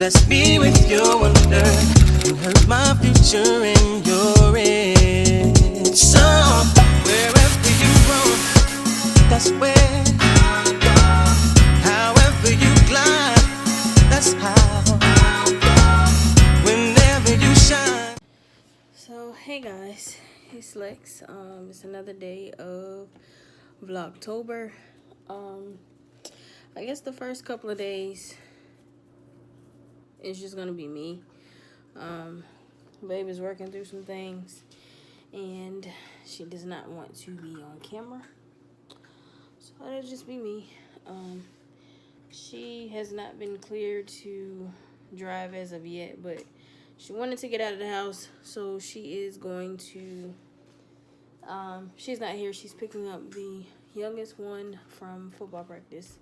Bless me with your wonder. You hurt my future and your end. So wherever you roam, that's where I'll go. However you glide, that's how I'll go. Whenever you shine. So hey guys, it's Lex. It's another day of Vlogtober. I guess the first couple of days it's just gonna be me. Babe is working through some things and she does not want to be on camera, so it'll just be me. She has not been cleared to drive as of yet, but she wanted to get out of the house, so she is going to she's not here. She's picking up the youngest one from football practice.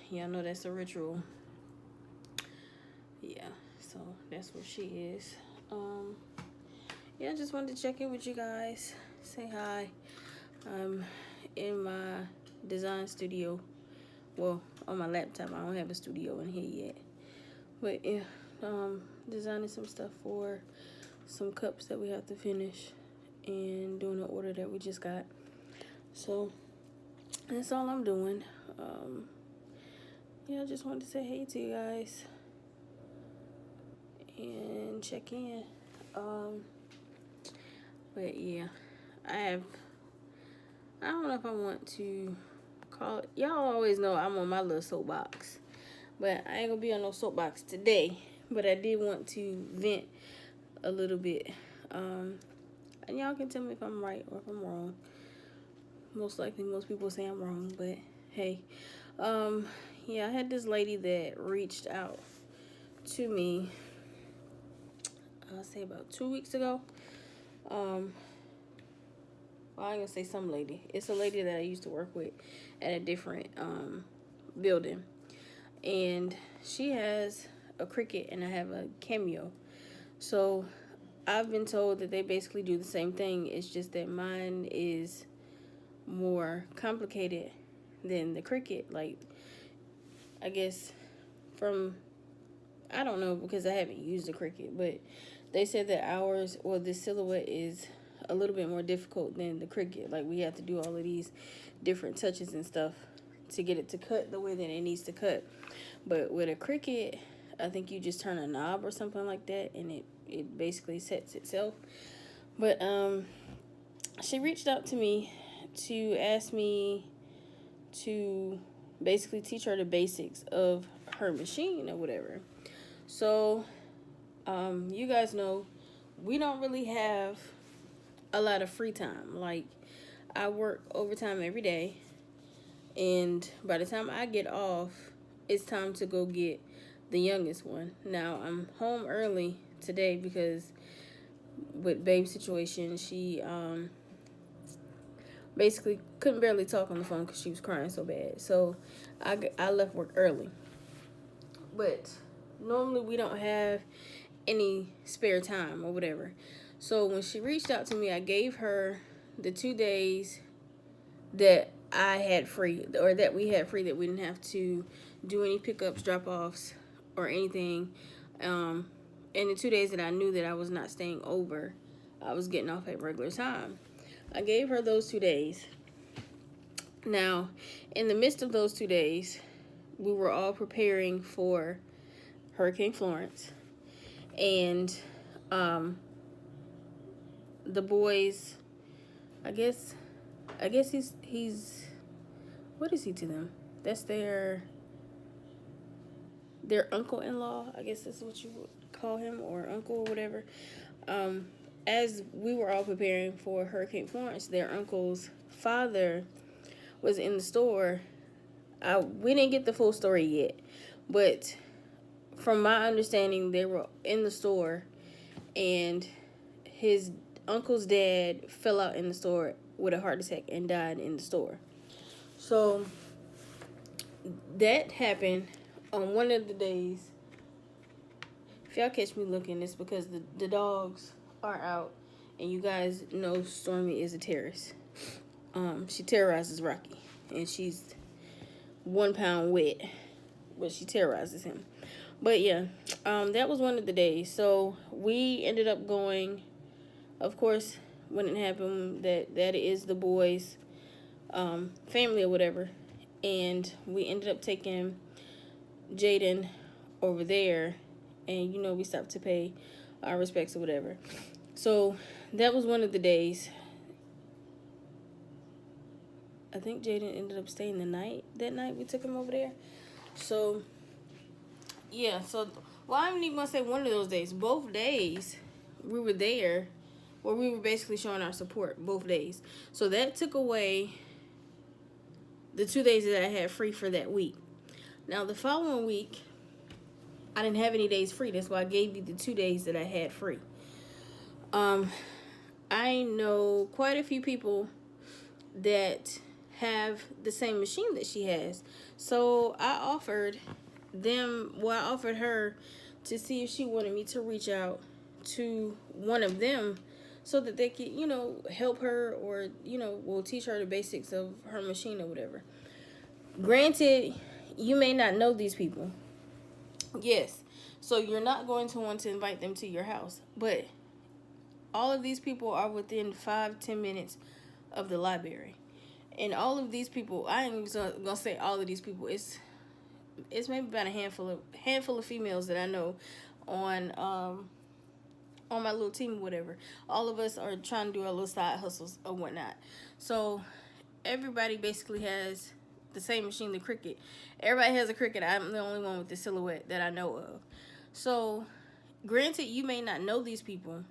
Y'all know that's a ritual. Yeah, so that's where she is. Yeah, I just wanted to check in with you guys, say hi. I'm in my design studio. Well, on my laptop. I don't have a studio in here yet. But yeah, designing some stuff for some cups that we have to finish and doing an order that we just got. So that's all I'm doing. Yeah, I just wanted to say hey to you guys and check in. But yeah, I don't know if I want to call it. Y'all always know I'm on my little soapbox, but I ain't gonna be on no soapbox today. But I did want to vent a little bit. And y'all can tell me if I'm right or if I'm wrong. Most likely, most people say I'm wrong, but hey. Yeah, I had this lady that reached out to me, I'll say about 2 weeks ago. Well, I'm gonna say some lady. It's a lady that I used to work with at a different building. And she has a Cricut and I have a Cameo. So I've been told that they basically do the same thing. It's just that mine is more complicated than the Cricut. Like, I guess I don't know because I haven't used the Cricut, but they said that ours, or this silhouette, is a little bit more difficult than the Cricut. Like, we have to do all of these different touches and stuff to get it to cut the way that it needs to cut. But with a Cricut, I think you just turn a knob or something like that and it basically sets itself. But she reached out to me to ask me to basically teach her the basics of her machine or whatever. So you guys know we don't really have a lot of free time. Like, I work overtime every day, and by the time I get off, it's time to go get the youngest one. Now, I'm home early today because with babe's situation, she basically couldn't barely talk on the phone because she was crying so bad. So I left work early. But normally we don't have any spare time or whatever. So when she reached out to me, I gave her the 2 days that I had free, or that we had free, that we didn't have to do any pickups, drop-offs, or anything. And the 2 days that I knew that I was not staying over, I was getting off at regular time. I gave her those 2 days. Now, in the midst of those 2 days, we were all preparing for Hurricane Florence. And the boys, I guess he's what is he to them? That's their uncle-in-law, I guess that's what you would call him, or uncle or whatever. As we were all preparing for Hurricane Florence, their uncle's father was in the store. We didn't get the full story yet, but from my understanding, they were in the store, and his uncle's dad fell out in the store with a heart attack and died in the store. So that happened on one of the days. If y'all catch me looking, it's because the dogs are out, and you guys know Stormy is a terrorist. She terrorizes Rocky, and she's 1 pound wet, but she terrorizes him. But yeah, that was one of the days. So we ended up going, of course, when it happened, that is the boys' family or whatever. And we ended up taking Jaden over there. And, you know, we stopped to pay our respects or whatever. So that was one of the days. I think Jaden ended up staying that night we took him over there. So, yeah. So, well, I'm even going to say one of those days. Both days we were there where we were basically showing our support both days. So that took away the 2 days that I had free for that week. Now, the following week, I didn't have any days free. That's why I gave you the 2 days that I had free. I know quite a few people that have the same machine that she has. So I offered her to see if she wanted me to reach out to one of them so that they could, you know, help her or, you know, will teach her the basics of her machine or whatever. Granted, you may not know these people. Yes. So you're not going to want to invite them to your house. But all of these people are within 5-10 minutes of the library. And all of these people, I ain't even gonna say all of these people. It's maybe about a handful of females that I know on my little team or whatever. All of us are trying to do our little side hustles or whatnot. So everybody basically has the same machine, the Cricut. Everybody has a Cricut. I'm the only one with the Silhouette that I know of. So granted, you may not know these people,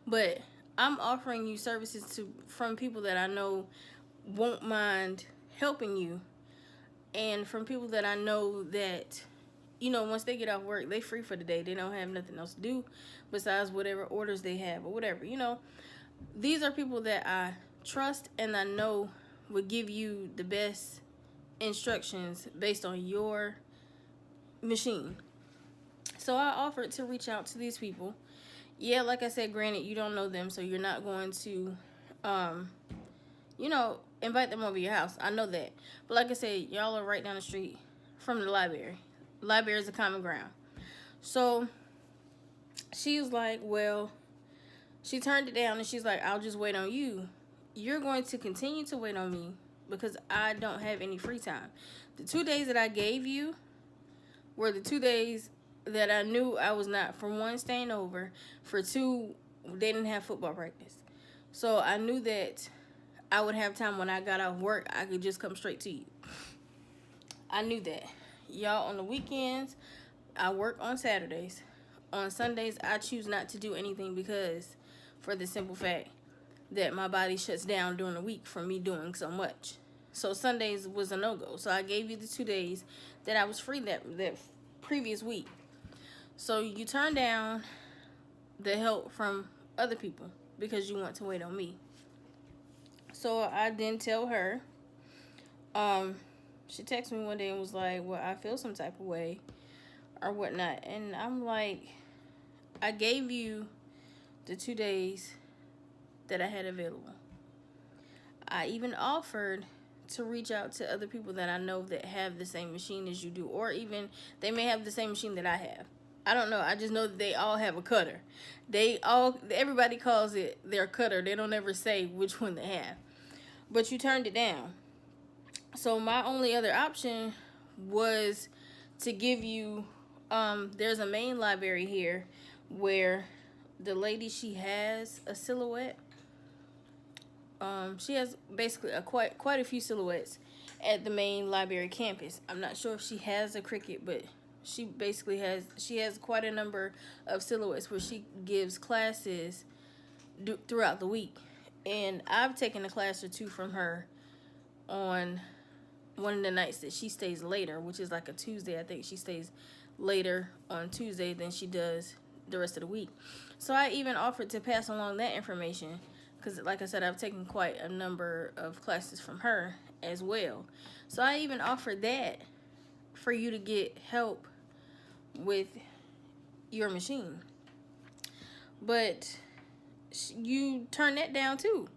but I'm offering you services from people that I know won't mind helping you, and from people that I know that, you know, once they get off work, they free for the day. They don't have nothing else to do besides whatever orders they have or whatever, you know. These are people that I trust and I know would give you the best instructions based on your machine. So I offered to reach out to these people. Yeah, like I said, granted, you don't know them, so you're not going to, you know, invite them over your house. I know that. But like I said, y'all are right down the street from the library. The library is a common ground. So she was like, well, she turned it down and she's like, I'll just wait on you. You're going to continue to wait on me because I don't have any free time. The 2 days that I gave you were the 2 days that I knew I was not, for one, staying over. For two, they didn't have football practice. So I knew that I would have time when I got off work. I could just come straight to you. I knew that. Y'all, on the weekends, I work on Saturdays. On Sundays, I choose not to do anything because, for the simple fact that my body shuts down during the week from me doing so much. So Sundays was a no-go. So I gave you the 2 days that I was free that previous week. So you turn down the help from other people because you want to wait on me. So I then tell her, she texted me one day and was like, well, I feel some type of way or whatnot. And I'm like, I gave you the 2 days that I had available. I even offered to reach out to other people that I know that have the same machine as you do, or even they may have the same machine that I have. I don't know. I just know that they all have a cutter. Everybody calls it their cutter. They don't ever say which one they have. But you turned it down. So my only other option was to give you, there's a main library here where the lady, she has a Silhouette. She has basically quite a few Silhouettes at the main library campus. I'm not sure if she has a Cricut, but she basically has quite a number of Silhouettes where she gives classes throughout the week. And I've taken a class or two from her on one of the nights that she stays later, which is like a Tuesday. I think she stays later on Tuesday than she does the rest of the week. So I even offered to pass along that information because, like I said, I've taken quite a number of classes from her as well. So I even offered that for you to get help with your machine. But you turn that down too.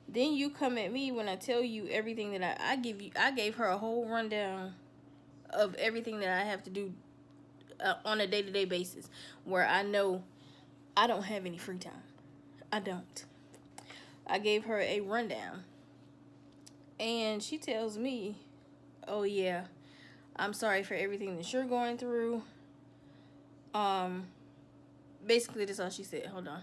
Then you come at me when I tell you everything that I give you. I gave her a whole rundown of everything that I have to do on a day-to-day basis where I know I don't have any free time. I don't. I gave her a rundown, and she tells me, oh yeah, I'm sorry for everything that you're going through. Basically that's all she said. Hold on.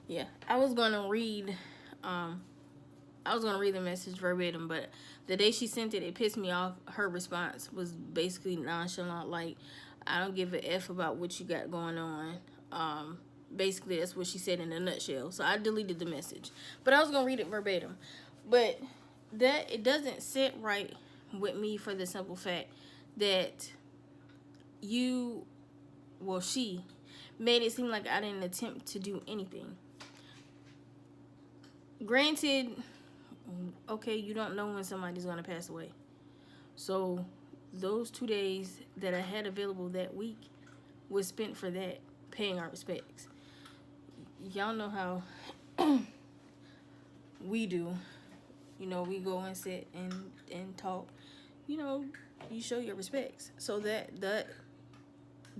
Yeah, I was gonna read the message verbatim, but the day she sent it, it pissed me off. Her response was basically nonchalant, like, I don't give a F about what you got going on. Basically, that's what she said in a nutshell. So I deleted the message. But I was going to read it verbatim. But that it doesn't sit right with me for the simple fact that she made it seem like I didn't attempt to do anything. Granted, okay, you don't know when somebody's going to pass away. So those 2 days that I had available that week was spent for that, paying our respects. Y'all know how we do. You know, we go and sit and talk. You know, you show your respects. So that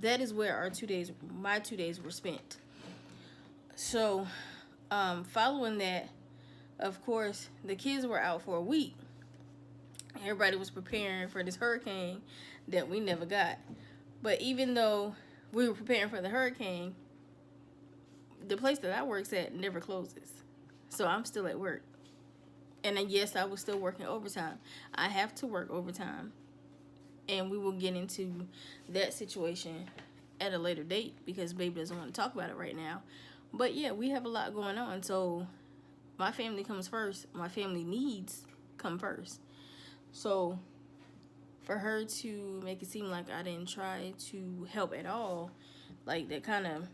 is where my 2 days were spent. So following that, of course, the kids were out for a week. Everybody was preparing for this hurricane that we never got. But even though we were preparing for the hurricane, the place that I work at never closes. So I'm still at work. And yes, I was still working overtime. I have to work overtime. And we will get into that situation at a later date because baby doesn't want to talk about it right now. But yeah, we have a lot going on. So my family comes first. My family needs come first. So for her to make it seem like I didn't try to help at all, like that kind of,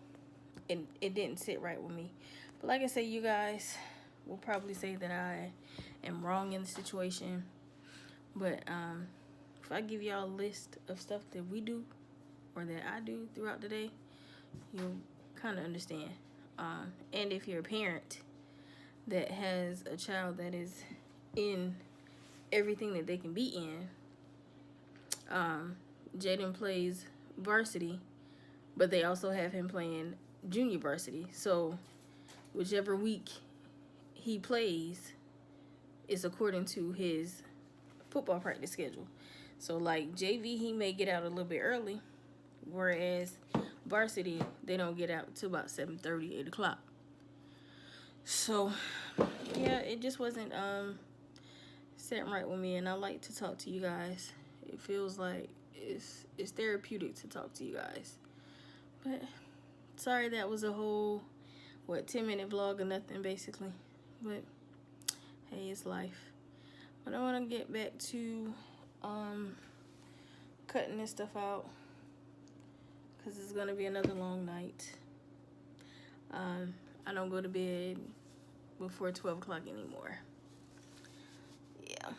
it didn't sit right with me. But like I say, you guys will probably say that I am wrong in the situation. But if I give y'all a list of stuff that we do or that I do throughout the day, you'll kind of understand. And if you're a parent that has a child that is in everything that they can be in, Jaden plays varsity, but they also have him playing junior varsity. So whichever week he plays is according to his football practice schedule. So like JV, he may get out a little bit early, whereas varsity, they don't get out till about 7:30, 8 o'clock. So yeah, it just wasn't sitting right with me, and I like to talk to you guys. It feels like it's therapeutic to talk to you guys. But sorry, that was a whole 10-minute vlog or nothing basically. But hey, it's life. But I want to get back to cutting this stuff out because it's gonna be another long night. I don't go to bed before 12 o'clock anymore. Yeah,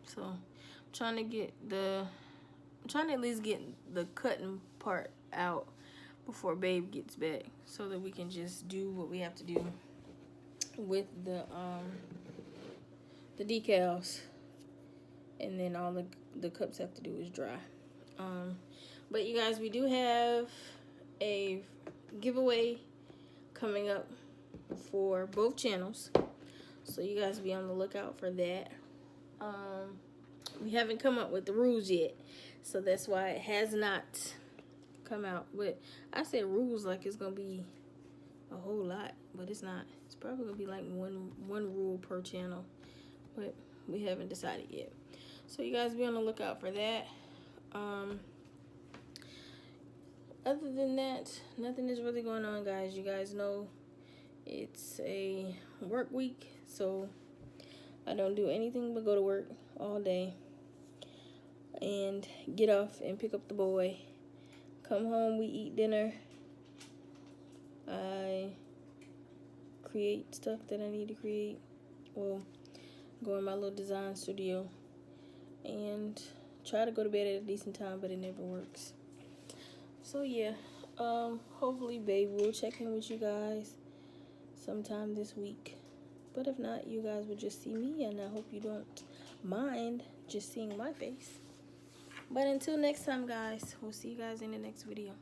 so I'm trying to at least get the cutting part out before babe gets back, so that we can just do what we have to do with the decals, and then all the cups have to do is dry. But you guys, we do have a giveaway coming up for both channels, so you guys be on the lookout for that. We haven't come up with the rules yet, so that's why it has not come out. But I said rules like it's gonna be a whole lot, but it's not. It's probably gonna be like one rule per channel, but we haven't decided yet. So you guys be on the lookout for that. Other than that, nothing is really going on, guys. You guys know it's a work week, so I don't do anything but go to work all day and get off and pick up the boy. Come home, we eat dinner. I create stuff that I need to create. Well, go in my little design studio and try to go to bed at a decent time, but it never works. So yeah, hopefully babe will check in with you guys sometime this week. But if not, you guys will just see me, and I hope you don't mind just seeing my face. But until next time, guys, we'll see you guys in the next video.